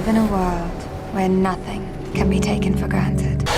live in a world where nothing can be taken for granted.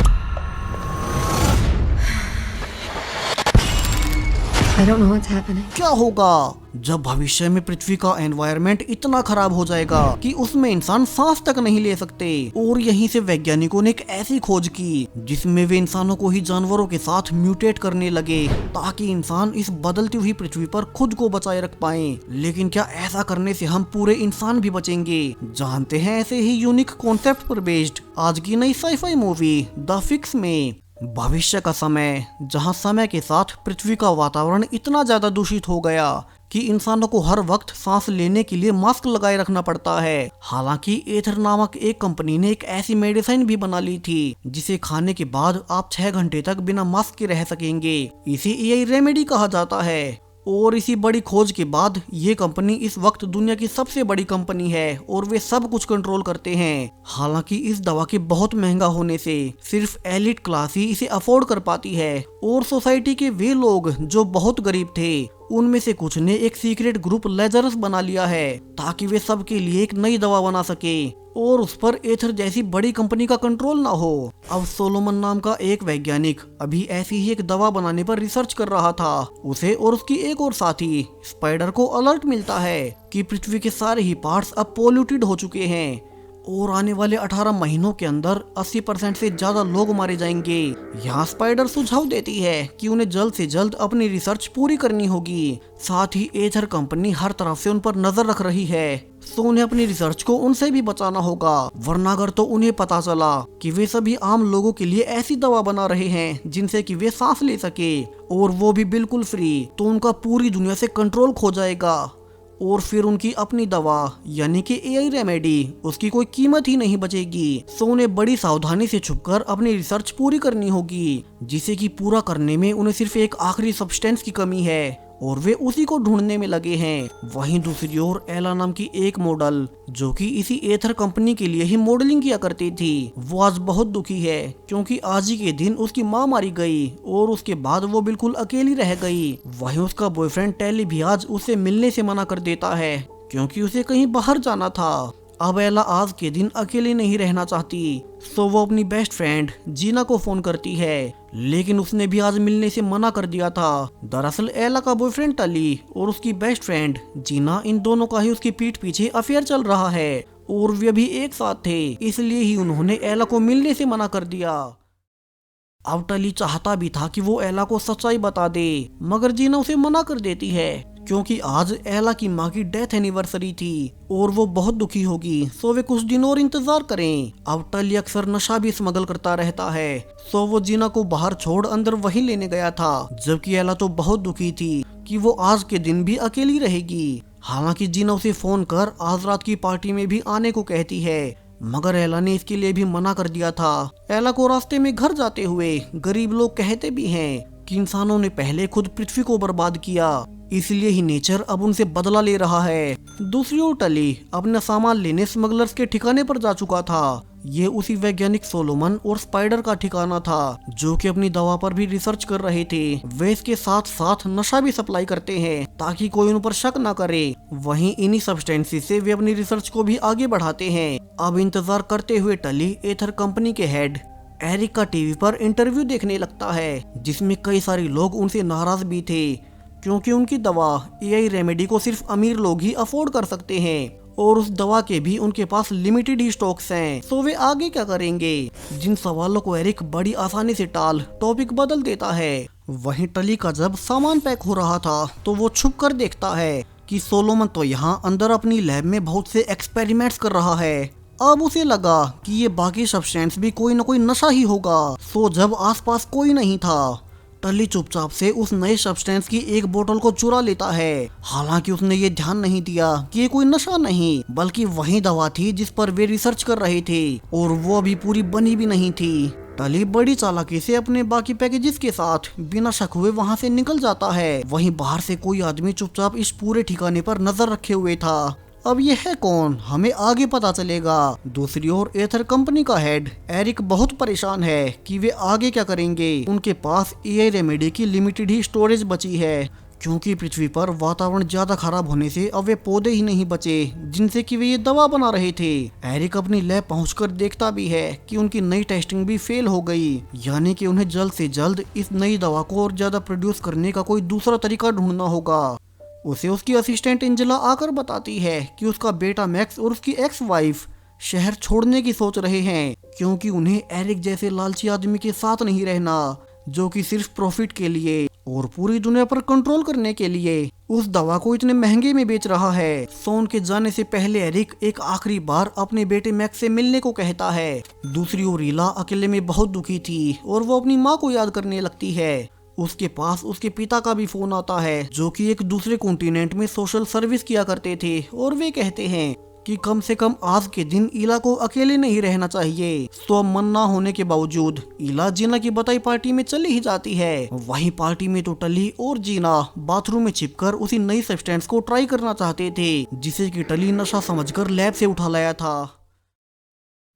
I don't know what's happening. क्या होगा जब भविष्य में पृथ्वी का एनवायरनमेंट इतना खराब हो जाएगा कि उसमें इंसान सांस तक नहीं ले सकते। और यहीं से वैज्ञानिकों ने एक ऐसी खोज की जिसमें वे इंसानों को ही जानवरों के साथ म्यूटेट करने लगे ताकि इंसान इस बदलती हुई पृथ्वी पर खुद को बचाए रख पाए। लेकिन क्या ऐसा करने से हम पूरे इंसान भी बचेंगे? जानते हैं ऐसे ही यूनिक कॉन्सेप्ट पर बेस्ड आज की नई साईफाई मूवी द फिक्स में। भविष्य का समय, जहां समय के साथ पृथ्वी का वातावरण इतना ज्यादा दूषित हो गया कि इंसानों को हर वक्त सांस लेने के लिए मास्क लगाए रखना पड़ता है। हालांकि एथर नामक एक कंपनी ने एक ऐसी मेडिसिन भी बना ली थी जिसे खाने के बाद आप 6 घंटे तक बिना मास्क के रह सकेंगे। इसे एआई रेमेडी कहा जाता है। और इसी बड़ी खोज के बाद ये कंपनी इस वक्त दुनिया की सबसे बड़ी कंपनी है और वे सब कुछ कंट्रोल करते हैं। हालांकि इस दवा के बहुत महंगा होने से सिर्फ एलिट क्लास ही इसे अफोर्ड कर पाती है और सोसाइटी के वे लोग जो बहुत गरीब थे उनमें से कुछ ने एक सीक्रेट ग्रुप लेजरस बना लिया है ताकि वे सबके लिए एक नई दवा बना सके और उस पर एथर जैसी बड़ी कंपनी का कंट्रोल ना हो। अब सोलोमन नाम का एक वैज्ञानिक अभी ऐसी ही एक दवा बनाने पर रिसर्च कर रहा था। उसे और उसकी एक और साथी स्पाइडर को अलर्ट मिलता है कि पृथ्वी के सारे ही पार्ट्स अब पोल्यूटेड हो चुके हैं और आने वाले 18 महीनों के अंदर 80% से ज्यादा लोग मारे जाएंगे। यहाँ स्पाइडर सुझाव देती है कि उन्हें जल्द से जल्द अपनी रिसर्च पूरी करनी होगी। साथ ही एथर कंपनी हर तरफ से उन पर नजर रख रही है, तो उन्हें अपनी रिसर्च को उनसे भी बचाना होगा। वरना अगर तो उन्हें पता चला कि वे सभी आम लोगों के लिए ऐसी दवा बना रहे हैं जिनसे कि वे सांस ले सके और वो भी बिल्कुल फ्री, तो उनका पूरी दुनिया से कंट्रोल खो जाएगा और फिर उनकी अपनी दवा यानी कि एआई रेमेडी उसकी कोई कीमत ही नहीं बचेगी। सो उन्हें बड़ी सावधानी से छुपकर अपनी रिसर्च पूरी करनी होगी, जिसे कि पूरा करने में उन्हें सिर्फ एक आखिरी सब्सटेंस की कमी है और वे उसी को ढूंढने में लगे हैं। वहीं दूसरी ओर एला नाम की एक मॉडल जो कि इसी एथर कंपनी के लिए ही मॉडलिंग किया करती थी, वो आज बहुत दुखी है क्योंकि आज ही के दिन उसकी माँ मारी गई और उसके बाद वो बिल्कुल अकेली रह गई। वहीं उसका बॉयफ्रेंड टेली भी आज उससे मिलने से मना कर देता है क्योंकि उसे कहीं बाहर जाना था। अब एला आज के दिन अकेले नहीं रहना चाहती, सो वो अपनी बेस्ट फ्रेंड जीना को फोन करती है, लेकिन उसने भी आज मिलने से मना कर दिया था। दरअसल एला का बॉयफ्रेंड टली और उसकी बेस्ट फ्रेंड जीना, इन दोनों का ही उसकी पीठ पीछे अफेयर चल रहा है और वे भी एक साथ थे, इसलिए ही उन्होंने एला को मिलने से मना कर दिया। अब टली चाहता भी था कि वो एला को सच्चाई बता दे, मगर जीना उसे मना कर देती है क्योंकि आज एला की माँ की डेथ एनिवर्सरी थी और वो बहुत दुखी होगी, सो वे कुछ दिन और इंतजार करें। अब टली अक्सर नशा भी स्मगल करता रहता है, सो वो जीना को बाहर छोड़ अंदर वही लेने गया था, जबकि एला तो बहुत दुखी थी कि वो आज के दिन भी अकेली रहेगी। हालांकि जीना उसे फोन कर आज रात की पार्टी में भी आने को कहती है, मगर एला ने इसके लिए भी मना कर दिया था। एला को रास्ते में घर जाते हुए गरीब लोग कहते भी हैं कि इंसानों ने पहले खुद पृथ्वी को बर्बाद किया, इसलिए ही नेचर अब उनसे बदला ले रहा है। दूसरी ओर टली अपना सामान लेने स्मगलर्स के ठिकाने पर जा चुका था। ये उसी वैज्ञानिक सोलोमन और स्पाइडर का ठिकाना था जो कि अपनी दवा पर भी रिसर्च कर रहे थे। वे इसके साथ साथ नशा भी सप्लाई करते हैं ताकि कोई उन पर शक न करे। वहीं इन्हीं सब्सटेंसेस से वे अपनी रिसर्च को भी आगे बढ़ाते हैं। अब इंतजार करते हुए टली एथर कंपनी के हेड एरिक का टीवी पर इंटरव्यू देखने लगता है, जिसमें कई सारे लोग उनसे नाराज भी थे क्योंकि उनकी दवा एआई रेमेडी को सिर्फ अमीर लोग ही अफोर्ड कर सकते हैं और उस दवा के भी उनके पास लिमिटेड ही स्टॉक्स हैं। तो वे आगे क्या करेंगे? जिन सवालों को एरिक बड़ी आसानी से टाल टॉपिक बदल देता है। वहीं टली का जब सामान पैक हो रहा था तो वो छुप कर देखता है कि सोलोमन तो यहाँ अंदर अपनी लैब में बहुत से एक्सपेरिमेंट्स कर रहा है। अब उसे लगा कि ये बाकी सब्सटेंस भी कोई न कोई नशा ही होगा। सो जब आसपास कोई नहीं था, टली चुपचाप से उस नए सब्सटेंस की एक बोतल को चुरा लेता है। हालांकि उसने ये ध्यान नहीं दिया कि ये कोई नशा नहीं बल्कि वही दवा थी जिस पर वे रिसर्च कर रहे थे और वो अभी पूरी बनी भी नहीं थी। टली बड़ी चालाकी से अपने बाकी पैकेजेस के साथ बिना शक हुए वहां से निकल जाता है। वहीं बाहर से कोई आदमी चुपचाप इस पूरे ठिकाने पर नजर रखे हुए था। अब यह है कौन, हमें आगे पता चलेगा। दूसरी ओर एथर कंपनी का हेड एरिक बहुत परेशान है कि वे आगे क्या करेंगे। उनके पास एआई रेमेडी की लिमिटेड ही स्टोरेज बची है क्योंकि पृथ्वी पर वातावरण ज्यादा खराब होने से अब वे पौधे ही नहीं बचे जिनसे कि वे ये दवा बना रहे थे। एरिक अपनी लैब पहुंचकर देखता भी है कि उनकी नई टेस्टिंग भी फेल हो गई, यानी कि उन्हें जल्द से जल्द इस नई दवा को और ज्यादा प्रोड्यूस करने का कोई दूसरा तरीका ढूंढना होगा। उसे उसकी असिस्टेंट एंजेला आकर बताती है कि उसका बेटा मैक्स और उसकी एक्स वाइफ शहर छोड़ने की सोच रहे हैं, क्योंकि उन्हें एरिक जैसे लालची आदमी के साथ नहीं रहना जो कि सिर्फ प्रॉफिट के लिए और पूरी दुनिया पर कंट्रोल करने के लिए उस दवा को इतने महंगे में बेच रहा है। सोन के जाने से पहले एरिक एक आखिरी बार अपने बेटे मैक्स से मिलने को कहता है। दूसरी ओर इला अकेले में बहुत दुखी थी और वो अपनी माँ को याद करने लगती है। उसके पास उसके पिता का भी फोन आता है जो कि एक दूसरे कॉन्टिनेंट में सोशल सर्विस किया करते थे, और वे कहते हैं कि कम से कम आज के दिन इला को अकेले नहीं रहना चाहिए। तो मन ना होने के बावजूद इला जीना की बताई पार्टी में चली ही जाती है। वहीं पार्टी में तो टली और जीना बाथरूम में छिपकर उसी नई सब्सटेंस को ट्राई करना चाहते थे जिसे कि टली नशा समझकर लैब से उठा लाया था,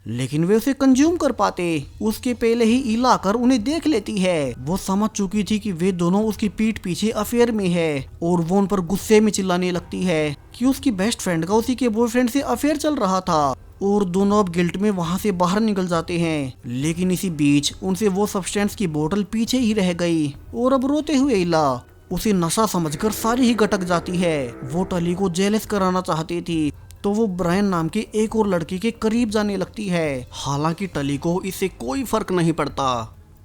लेकिन वे उसे कंज्यूम कर पाते उसके पहले ही इला आकर उन्हें देख लेती है। वो समझ चुकी थी कि वे दोनों उसकी पीठ पीछे अफेयर में है और वो उन पर गुस्से में चिल्लाने लगती है कि उसकी बेस्ट फ्रेंड का उसी के बॉयफ्रेंड से अफेयर चल रहा था, और दोनों अब गिल्ट में वहां से बाहर निकल जाते हैं। लेकिन इसी बीच उनसे वो सब्सटेंस की बोतल पीछे ही रह गई और अब रोते हुए इला उसे नशा समझकर सारी ही गटक जाती है। वो टली को जेलस कराना चाहती थी तो वो ब्रायन नाम के एक और लड़के के करीब जाने लगती है। हालांकि टली को इससे कोई फर्क नहीं पड़ता।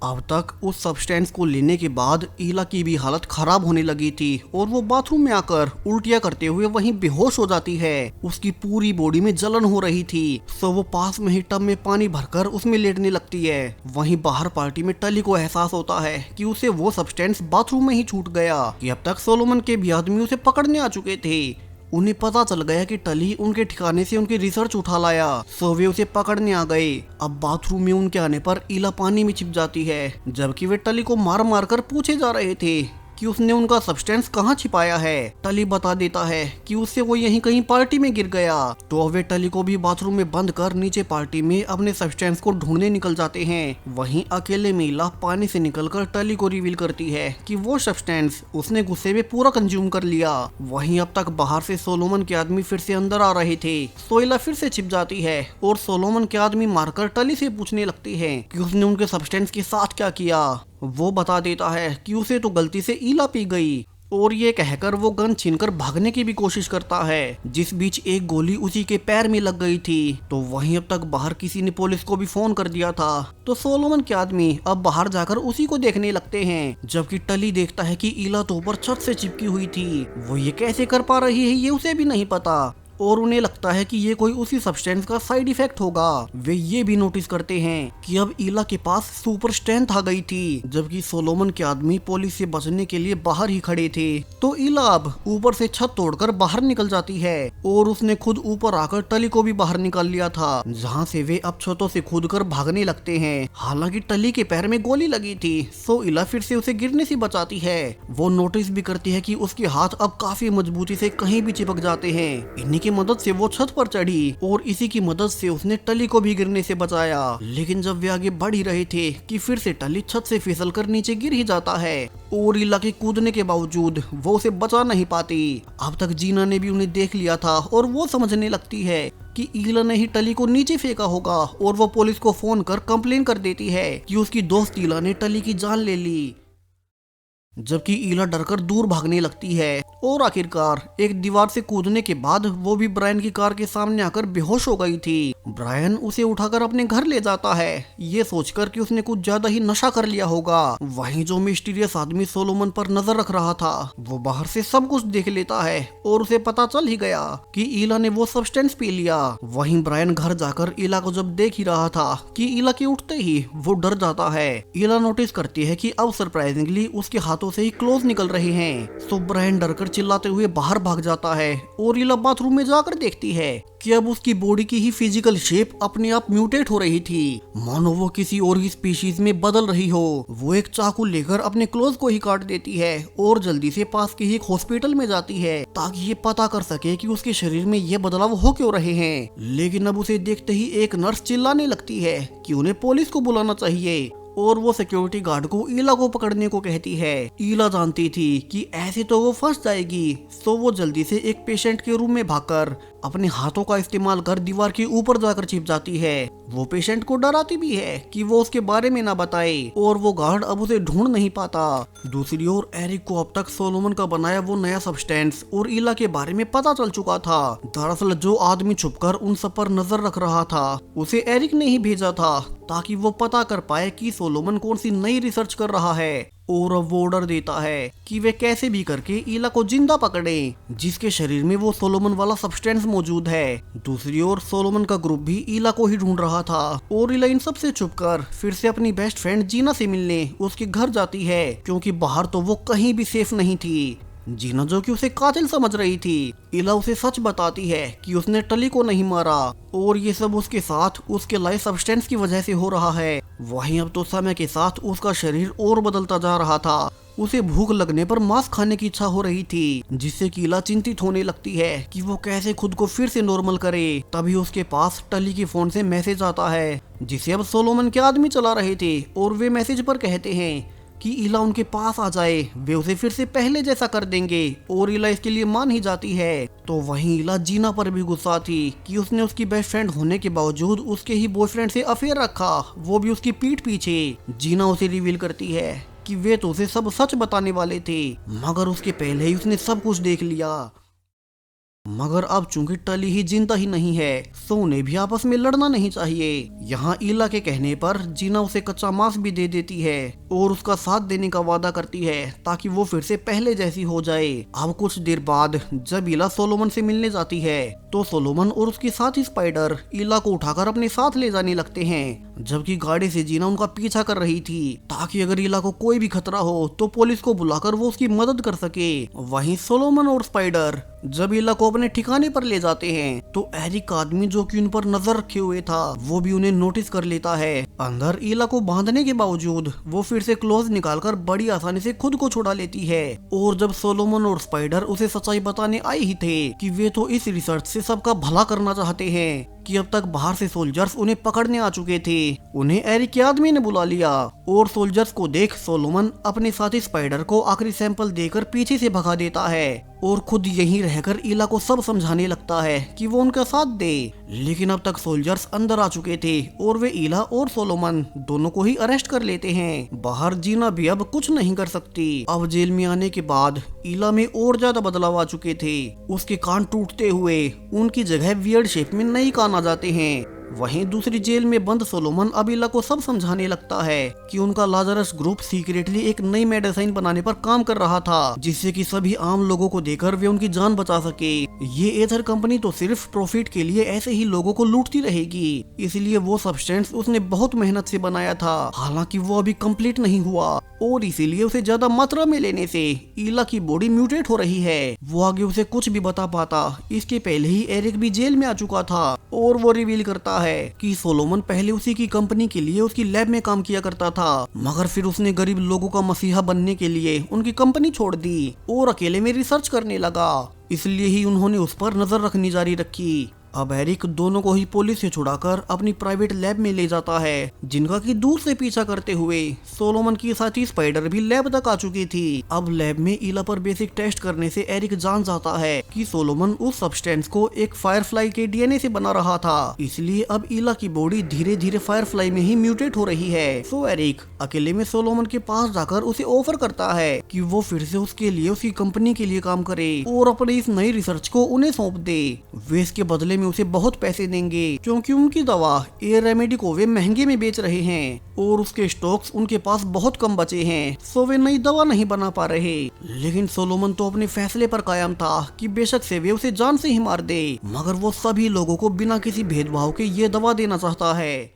अब तक उस सब्सटेंस को लेने के बाद इला की भी हालत खराब होने लगी थी और वो बाथरूम में आकर उल्टियां करते हुए वहीं बेहोश हो जाती है। उसकी पूरी बॉडी में जलन हो रही थी, तो वो पास में ही टब में पानी भरकर उसमें लेटने लगती है। वहीं बाहर पार्टी में टली को एहसास होता है कि उसे वो सब्सटेंस बाथरूम में ही छूट गया कि अब तक सोलोमन के भी आदमी उसे पकड़ने आ चुके थे। उन्हें पता चल गया कि टली उनके ठिकाने से उनकी रिसर्च उठा लाया, सो वे उसे पकड़ने आ गए। अब बाथरूम में उनके आने पर इला पानी में छिप जाती है, जबकि वे टली को मार मार कर पूछे जा रहे थे कि उसने उनका सब्सटेंस कहाँ छिपाया है। टली बता देता है कि उससे वो यहीं कहीं पार्टी में गिर गया। तो अब वे टली को भी बाथरूम में बंद कर नीचे पार्टी में अपने सब्सटेंस को ढूंढने निकल जाते हैं। वहीं अकेले में इला पानी से निकलकर टली को रिवील करती है कि वो सब्सटेंस उसने गुस्से में पूरा कंज्यूम कर लिया। वहीं अब तक बाहर से सोलोमन के आदमी फिर से अंदर आ रहे थे, तो इला फिर से छिप जाती है और सोलोमन के आदमी मारकर टली से पूछने लगती है कि उसने उनके सब्सटेंस के साथ क्या किया। वो बता देता है कि उसे तो गलती से इला पी गई, और ये कहकर वो गन छीनकर भागने की भी कोशिश करता है। जिस बीच एक गोली उसी के पैर में लग गई थी। तो वहीं अब तक बाहर किसी ने पुलिस को भी फोन कर दिया था, तो सोलोमन के आदमी अब बाहर जाकर उसी को देखने लगते हैं। जबकि टली देखता है कि इला तो ऊपर छत से चिपकी हुई थी, वो ये कैसे कर पा रही है ये उसे भी नहीं पता, और उन्हें लगता है कि ये कोई उसी सब्सटेंस का साइड इफेक्ट होगा। वे ये भी नोटिस करते हैं कि अब इला के पास सुपर स्ट्रेंथ आ गई थी, जबकि सोलोमन के आदमी पुलिस से बचने के लिए बाहर ही खड़े थे। तो इला अब ऊपर से छत तोड़कर बाहर निकल जाती है, और उसने खुद ऊपर आकर टली को भी बाहर निकाल लिया था, जहाँ से वे अब छतों से कूदकर भागने लगते हैं। हालांकि टली के पैर में गोली लगी थी, सो इला फिर से उसे गिरने से बचाती है। वो नोटिस भी करती है कि उसके हाथ अब काफी मजबूती से कहीं भी चिपक जाते हैं। इन्हीं की मदद से वो छत पर चढ़ी और इसी की मदद से उसने टली को भी गिरने से बचाया। लेकिन जब वे आगे बढ़ ही रहे थे कि फिर से टली छत से फिसलकर नीचे गिर ही जाता है, और इला के कूदने के बावजूद वो उसे बचा नहीं पाती। अब तक जीना ने भी उन्हें देख लिया था और वो समझने लगती है कि इला ने ही टली को नीचे फेंका होगा, और वो पुलिस को फोन कर कंप्लेन कर देती है कि उसकी दोस्त इला ने टली की जान ले ली। जबकि इला डरकर दूर भागने लगती है, और आखिरकार एक दीवार से कूदने के बाद वो भी ब्रायन की कार के सामने आकर बेहोश हो गई थी। ब्रायन उसे उठाकर अपने घर ले जाता है, ये सोचकर कि उसने कुछ ज्यादा ही नशा कर लिया होगा। वहीं जो मिस्टीरियस आदमी सोलोमन पर नजर रख रहा था, वो बाहर से सब कुछ देख लेता है और उसे पता चल ही गया कि इला ने वो सब्सटेंस पी लिया। वहीं ब्रायन घर जाकर इला को जब देख ही रहा था कि इला के उठते ही वो डर जाता है। इला नोटिस करती है कि अब सरप्राइजिंगली उसके हाथों से ही क्लोज निकल रहे हैं। तो ब्रायन डरकर चिल्लाते हुए बाहर भाग जाता है, और इला बाथरूम में जाकर देखती है कि अब उसकी बॉडी की ही फिजिकल शेप अपने आप म्यूटेट हो रही थी, मानो वो किसी और ही स्पीशीज में बदल रही हो। वो एक चाकू लेकर अपने क्लोज को ही काट देती है और जल्दी से पास के ही एक हॉस्पिटल में जाती है ताकि ये पता कर सके कि उसके शरीर में ये बदलाव हो क्यों रहे हैं। लेकिन अब उसे देखते ही एक नर्स चिल्लाने लगती है कि उन्हें पुलिस को बुलाना चाहिए, और वो सिक्योरिटी गार्ड को ईला को पकड़ने को कहती है। ईला जानती थी कि ऐसे तो वो फंस जाएगी, तो वो जल्दी से एक पेशेंट के रूम में भागकर अपने हाथों का इस्तेमाल कर दीवार के ऊपर जाकर छिप जाती है। वो पेशेंट को डराती भी है कि वो उसके बारे में ना बताए, और वो गार्ड अब उसे ढूंढ नहीं पाता। दूसरी ओर एरिक को अब तक सोलोमन का बनाया वो नया सब्सटेंस और ईला के बारे में पता चल चुका था। दरअसल जो आदमी छुपकर उन सब पर नजर रख रहा था उसे एरिक ने ही भेजा था, ताकि वो पता कर पाए कि सोलोमन कौन सी नई रिसर्च कर रहा है। और अब वो ऑर्डर देता है कि वे कैसे भी करके ईला को जिंदा पकड़े, जिसके शरीर में वो सोलोमन वाला सब्सटेंस मौजूद है। दूसरी ओर सोलोमन का ग्रुप भी ईला को ही ढूंढ रहा था, और ईला इन सब से छुपकर फिर से अपनी बेस्ट फ्रेंड जीना से मिलने उसके घर जाती है, क्योंकि बाहर तो वो कहीं भी सेफ नहीं थी। जीना जो कि उसे कातिल समझ रही थी, ईला उसे सच बताती है कि उसने टली को नहीं मारा, और ये सब उसके साथ उसके लाइफ सब्सटेंस की वजह से हो रहा है। वहीं अब तो समय के साथ उसका शरीर और बदलता जा रहा था। उसे भूख लगने पर मांस खाने की इच्छा हो रही थी, जिससे कि ईला चिंतित होने लगती है कि वो कैसे खुद को फिर से नॉर्मल करे। तभी उसके पास टली के फोन से मैसेज आता है, जिसे अब सोलोमन के आदमी चला रहे थे, और वे मैसेज पर कहते हैं कि ईला उनके पास आ जाए, वे उसे फिर से पहले जैसा कर देंगे, और ईला इसके लिए मान ही जाती है। तो वहीं ईला जीना पर भी गुस्सा थी कि उसने उसकी बेस्ट फ्रेंड होने के बावजूद उसके ही बॉयफ्रेंड से अफेयर रखा, वो भी उसकी पीठ पीछे। जीना उसे रिवील करती है कि वे तो उसे सब सच बताने वाले थे, मगर उसके पहले ही उसने सब कुछ देख लिया। मगर अब चूंकि टली ही जिंदा ही नहीं है, तो उन्हें भी आपस में लड़ना नहीं चाहिए। यहाँ ईला के कहने पर जीना उसे कच्चा मांस भी दे देती है और उसका साथ देने का वादा करती है, ताकि वो फिर से पहले जैसी हो जाए। अब कुछ देर बाद जब ईला सोलोमन से मिलने जाती है, तो सोलोमन और उसकी साथी स्पाइडर ईला को उठाकर अपने साथ ले जाने लगते हैं, जबकि गाड़ी से जीना उनका पीछा कर रही थी, ताकि अगर ईला को कोई भी खतरा हो तो पुलिस को बुलाकर वो उसकी मदद कर सके। वहीं सोलोमन और स्पाइडर जब ईला को अपने ठिकाने पर ले जाते हैं, तो एरिक आदमी जो कि उन पर नजर रखे हुए था, वो भी उन्हें नोटिस कर लेता है। अंदर ईला को बांधने के बावजूद वो फिर से क्लोज निकालकर बड़ी आसानी से खुद को छुड़ा लेती है। और जब सोलोमन और स्पाइडर उसे सच्चाई बताने आए ही थे कि वे तो इस रिसर्च से सबका भला करना चाहते हैं, कि अब तक बाहर से सोल्जर्स उन्हें पकड़ने आ चुके थे, उन्हें एरिक के आदमी ने बुला लिया। और सोल्जर्स को देख सोलोमन अपने साथी स्पाइडर को आखिरी सैंपल देकर पीछे से भगा देता है, और खुद यहीं रहकर ईला को सब समझाने लगता है कि वो उनका साथ दे। लेकिन अब तक सोल्जर्स अंदर आ चुके थे, और वे ईला और सोलोमन दोनों को ही अरेस्ट कर लेते हैं। बाहर जीना भी अब कुछ नहीं कर सकती। अब जेल में आने के बाद ईला में और ज्यादा बदलाव आ चुके थे। उसके कान टूटते हुए उनकी जगह वियर्ड शेप में नई कान आ जाते हैं। वहीं दूसरी जेल में बंद सोलोमन अब ईला को सब समझाने लगता है कि उनका लाजरस ग्रुप सीक्रेटली एक नई मेडिसिन बनाने पर काम कर रहा था, जिससे कि सभी आम लोगों को देकर वे उनकी जान बचा सके। ये एथर कंपनी तो सिर्फ प्रॉफिट के लिए ऐसे ही लोगों को लूटती रहेगी, इसलिए वो सब्सटेंस उसने बहुत मेहनत से बनाया था, हालांकि वो अभी कंप्लीट नहीं हुआ, और इसीलिए उसे ज्यादा मात्रा में लेने से ईला की बॉडी म्यूटेट हो रही है। वो आगे उसे कुछ भी बता पाता, इसके पहले ही एरिक भी जेल में आ चुका था, और वो रिवील करता है कि सोलोमन पहले उसी की कंपनी के लिए उसकी लैब में काम किया करता था, मगर फिर उसने गरीब लोगों का मसीहा बनने के लिए उनकी कंपनी छोड़ दी और अकेले में रिसर्च करने लगा। इसलिए ही उन्होंने उस पर नजर रखनी जारी रखी। अब एरिक दोनों को ही पुलिस से छुड़ाकर अपनी प्राइवेट लैब में ले जाता है, जिनका कि दूर से पीछा करते हुए सोलोमन की साथी स्पाइडर भी लैब तक आ चुकी थी। अब लैब में ईला पर बेसिक टेस्ट करने से एरिक जान जाता है कि सोलोमन उस सब्सटेंस को एक फायरफ्लाई के डीएनए से बना रहा था, इसलिए अब ईला की बॉडी धीरे धीरे फायरफ्लाई में ही म्यूटेट हो रही है। सो एरिक अकेले में सोलोमन के पास जाकर उसे ऑफर करता है कि वो फिर से उसके लिए उसकी कंपनी के लिए काम करे और अपनी इस नई रिसर्च को उन्हें सौंप दे। वे इसके बदले में उसे बहुत पैसे देंगे, क्योंकि उनकी दवा एयर रेमेडी को वे महंगे में बेच रहे हैं और उसके स्टॉक्स उनके पास बहुत कम बचे हैं, सो वे नई दवा नहीं बना पा रहे। लेकिन सोलोमन तो अपने फैसले पर कायम था कि बेशक से वे उसे जान से ही मार दे, मगर वो सभी लोगों को बिना किसी भेदभाव के ये दवा देना चाहता है।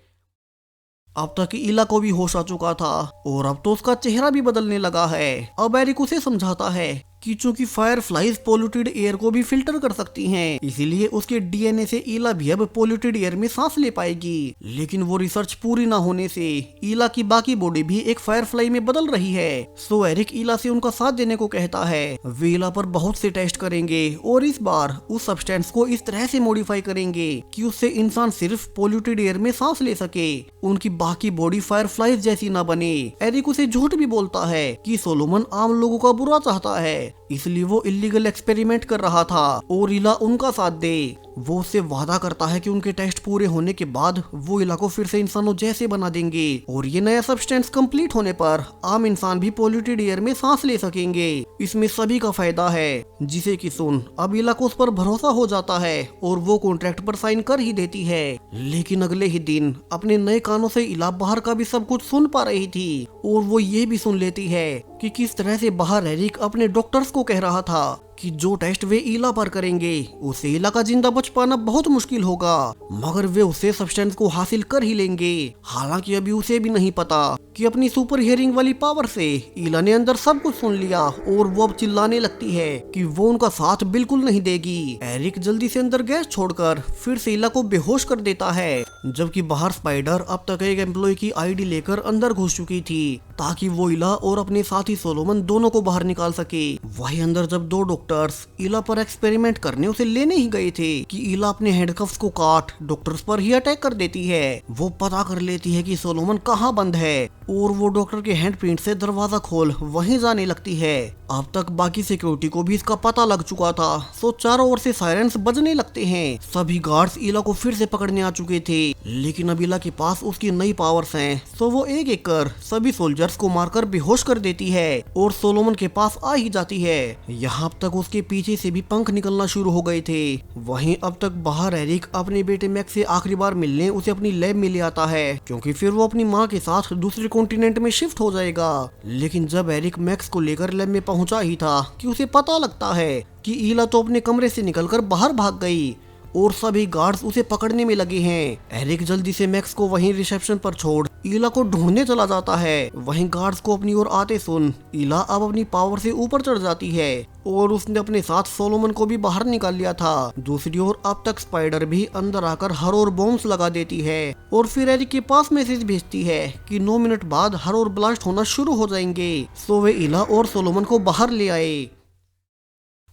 अब तक ईला को भी होश आ चुका था और अब तो उसका चेहरा भी बदलने लगा है। अब एरिक उसे समझाता है कि चूंकि फायर फ्लाइज पोल्यूटेड एयर को भी फिल्टर कर सकती हैं, इसीलिए उसके डीएनए से ईला भी अब पोल्यूटेड एयर में सांस ले पाएगी। लेकिन वो रिसर्च पूरी ना होने से ईला की बाकी बॉडी भी एक फायर फ्लाई में बदल रही है। सो एरिक ईला से उनका साथ देने को कहता है। वे ईला पर बहुत से टेस्ट करेंगे और इस बार उस सब्सटेंस को इस तरह से मॉडिफाई करेंगे कि उससे इंसान सिर्फ पोल्यूटेड एयर में सांस ले सके, उनकी बाकी बॉडी फायर फ्लाइज जैसी ना बने। एरिक उसे झूठ भी बोलता है कि सोलोमन आम लोगों का बुरा चाहता है, इसलिए वो इलीगल एक्सपेरिमेंट कर रहा था और ईला उनका साथ दे। वो उससे वादा करता है कि उनके टेस्ट पूरे होने के बाद वो ईला को फिर से इंसानों जैसे बना देंगे और ये नया सब्सटेंस कंप्लीट होने पर आम इंसान भी पोल्यूटेड एयर में सांस ले सकेंगे। इसमें सभी का फायदा है, जिसे कि सुन अब ईला को उस पर भरोसा हो जाता है और वो कॉन्ट्रैक्ट पर साइन कर ही देती है। लेकिन अगले ही दिन अपने नए कानों से ईला बाहर का भी सब कुछ सुन पा रही थी और वो ये भी सुन लेती है कि किस तरह से बाहर एरिक अपने डॉक्टर्स को कह रहा था कि जो टेस्ट वे ईला पर करेंगे उसे ईला का जिंदा बच पाना बहुत मुश्किल होगा, मगर वे उसे सब्सटेंस को हासिल कर ही लेंगे। हालांकि अभी उसे भी नहीं पता कि अपनी सुपर हियरिंग वाली पावर से ईला ने अंदर सब कुछ सुन लिया और वो अब चिल्लाने लगती है कि वो उनका साथ बिल्कुल नहीं देगी। एरिक जल्दी से अंदर गैस छोड़कर फिर से ईला को बेहोश कर देता है, जबकि बाहर स्पाइडर अब तक एक एम्प्लॉय की आईडी लेकर अंदर घुस चुकी थी ताकि वो ईला और अपने साथी सोलोमन दोनों को बाहर निकाल सके। वहीं अंदर जब दो डॉक्टर्स ईला पर एक्सपेरिमेंट करने उसे लेने ही गए थे कि ईला अपने हैंडकफ्स को काट डॉक्टर्स पर ही अटैक कर देती है। वो पता कर लेती है कि सोलोमन कहाँ बंद है और वो डॉक्टर के हैंडप्रिंट से दरवाजा खोल वहीं जाने लगती है। अब तक बाकी सिक्योरिटी को भी इसका पता लग चुका था, सो चारों ओर से सायरन्स बजने लगते हैं। सभी गार्ड्स ईला को फिर से पकड़ने आ चुके थे, लेकिन अब ईला के पास उसकी नई पावर्स हैं, सो वो एक एक कर सभी सोल्जर्स को मारकर बेहोश कर देती है और सोलोमन के पास आ ही जाती है। यहाँ तक उसके पीछे से भी पंख निकलना शुरू हो गए थे। वहीं अब तक बाहर एरिक अपने बेटे मैक्स से आखिरी बार मिलने उसे अपनी लैब में ले आता है, क्योंकि फिर वो अपनी माँ के साथ दूसरे कॉन्टिनेंट में शिफ्ट हो जाएगा। लेकिन जब एरिक मैक्स को लेकर लैब में पहुंचा ही था कि उसे पता लगता है कि ईला तो अपने कमरे से निकलकर बाहर भाग गई और सभी गार्ड्स उसे पकड़ने में लगे हैं। एरिक जल्दी से मैक्स को वहीं रिसेप्शन पर छोड़ ईला को ढूंढने चला जाता है। वहीं गार्ड्स को अपनी ओर आते सुन ईला अब अपनी पावर से ऊपर चढ़ जाती है और उसने अपने साथ सोलोमन को भी बाहर निकाल लिया था। दूसरी ओर अब तक स्पाइडर भी अंदर आकर हर ओर बॉम्ब्स लगा देती है और फिर एरिक के पास मैसेज भेजती है कि 9 मिनट बाद हर ओर ब्लास्ट होना शुरू हो जाएंगे, सो वे ईला और सोलोमन को बाहर ले आए।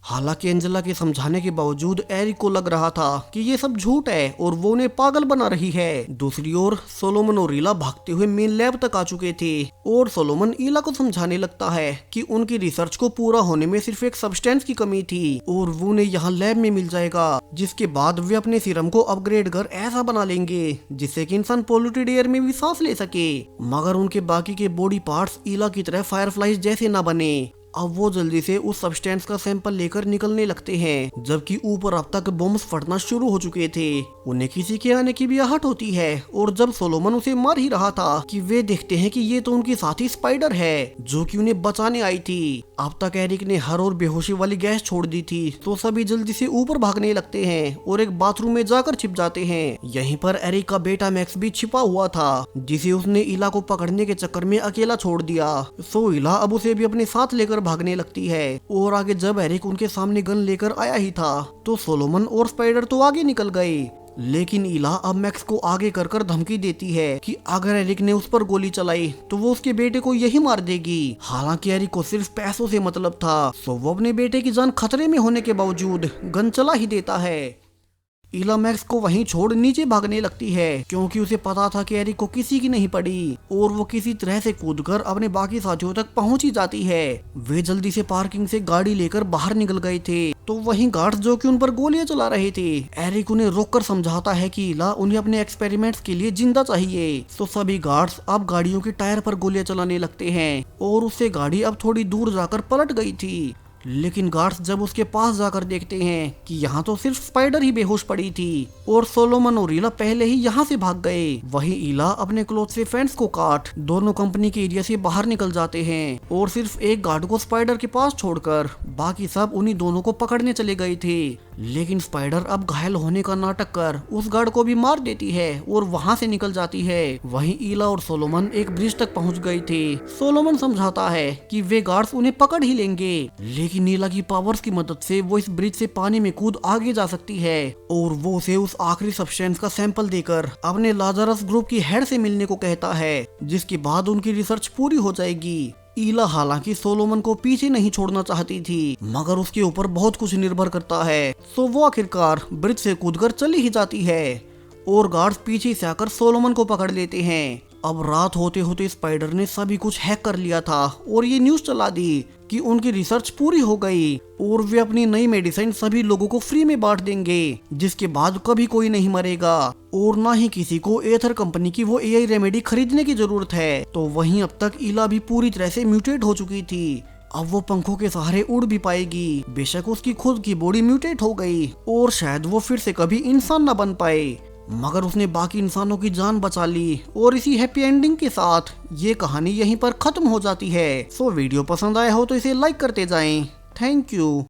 हालांकि एंजेला के समझाने के बावजूद एरिक को लग रहा था कि ये सब झूठ है और वो उन्हें पागल बना रही है। दूसरी ओर सोलोमन और ईला भागते हुए मेन लैब तक आ चुके थे और सोलोमन ईला को समझाने लगता है कि उनकी रिसर्च को पूरा होने में सिर्फ एक सब्सटेंस की कमी थी और वो उन्हें यहाँ लैब में मिल जाएगा, जिसके बाद वे अपने सीरम को अपग्रेड कर ऐसा बना लेंगे जिससे कि इंसान पोल्यूटेड एयर में भी सांस ले सके, मगर उनके बाकी के बॉडी पार्ट्स ईला की तरह फायरफ्लाइज जैसे न बने। अब वो जल्दी से उस सब्सटेंस का सैंपल लेकर निकलने लगते हैं, जबकि ऊपर अब तक बॉम्ब्स फटना शुरू हो चुके थे। उन्हें किसी के आने की भी आहट होती है और जब सोलोमन उसे मार ही रहा था कि वे देखते हैं कि ये तो उनकी साथी स्पाइडर है जो कि उन्हें बचाने आई थी। अब तक एरिक ने हर ओर बेहोशी वाली गैस छोड़ दी थी, तो सभी जल्दी से ऊपर भागने लगते हैं और एक बाथरूम में जाकर छिप जाते हैं। यहीं पर एरिक का बेटा मैक्स भी छिपा हुआ था, जिसे उसने ईला को पकड़ने के चक्कर में अकेला छोड़ दिया। सो ईला अब उसे भी अपने साथ लेकर भागने लगती है और आगे जब एरिक उनके सामने गन लेकर आया ही था तो सोलोमन और स्पाइडर तो आगे निकल गए। लेकिन ईला अब मैक्स को आगे कर धमकी देती है कि अगर एरिक ने उस पर गोली चलाई तो वो उसके बेटे को यही मार देगी। हालांकि एरिक को सिर्फ पैसों से मतलब था, सो वो अपने बेटे की जान खतरे में होने के बावजूद गन चला ही देता है। ईला मैक्स को वहीं छोड़ नीचे भागने लगती है क्योंकि उसे पता था कि एरिक को किसी की नहीं पड़ी और वो किसी तरह से कूदकर अपने बाकी साथियों तक पहुंच ही जाती है। वे जल्दी से पार्किंग से गाड़ी लेकर बाहर निकल गए थे तो वहीं गार्ड्स जो कि उन पर गोलियां चला रहे थे, एरिक उन्हें रोककर समझाता है कि ईला उन्हें अपने एक्सपेरिमेंट्स के लिए जिंदा चाहिए। तो सभी गार्ड्स अब गाड़ियों के टायर पर गोलियां चलाने लगते हैं और उससे गाड़ी अब थोड़ी दूर जाकर पलट गई थी। लेकिन गार्ड्स जब उसके पास जाकर देखते हैं कि यहाँ तो सिर्फ स्पाइडर ही बेहोश पड़ी थी और सोलोमन और ईला पहले ही यहाँ से भाग गए। वहीं ईला अपने क्लोथ से फेंस को काट दोनों कंपनी के एरिया से बाहर निकल जाते हैं और सिर्फ एक गार्ड को स्पाइडर के पास छोड़कर बाकी सब उन्हीं दोनों को पकड़ने चले गए थे। लेकिन स्पाइडर अब घायल होने का नाटक कर उस गार्ड को भी मार देती है और वहाँ से निकल जाती है। वहीं ईला और सोलोमन एक ब्रिज तक पहुँच गई थी। सोलोमन समझाता है कि वे गार्ड्स उन्हें पकड़ ही लेंगे, लेकिन ईला की पावर्स की मदद से वो इस ब्रिज से पानी में कूद आगे जा सकती है और वो उसे उस आखिरी सब्सटेंस का सैंपल देकर अपने लाजारस ग्रुप की हेड से मिलने को कहता है, जिसके बाद उनकी रिसर्च पूरी हो जाएगी। ईला हालांकि सोलोमन को पीछे नहीं छोड़ना चाहती थी, मगर उसके ऊपर बहुत कुछ निर्भर करता है, तो वो आखिरकार ब्रिज से कूदकर चली ही जाती है और गार्ड्स पीछे से आकर सोलोमन को पकड़ लेते हैं। अब रात होते होते स्पाइडर ने सभी कुछ हैक कर लिया था और ये न्यूज चला दी कि उनकी रिसर्च पूरी हो गई और वे अपनी नई मेडिसिन सभी लोगों को फ्री में बांट देंगे, जिसके बाद कभी कोई नहीं मरेगा और ना ही किसी को एथर कंपनी की वो एआई रेमेडी खरीदने की जरूरत है। तो वहीं अब तक ईला भी पूरी तरह से म्यूटेट हो चुकी थी। अब वो पंखों के सहारे उड़ भी पाएगी, बेशक उसकी खुद की बॉडी म्यूटेट हो गई और शायद वो फिर से कभी इंसान न बन पाए, मगर उसने बाकी इंसानों की जान बचा ली। और इसी हैप्पी एंडिंग के साथ ये कहानी यहीं पर खत्म हो जाती है। सो वीडियो पसंद आया हो तो इसे लाइक करते जाएं। Thank you.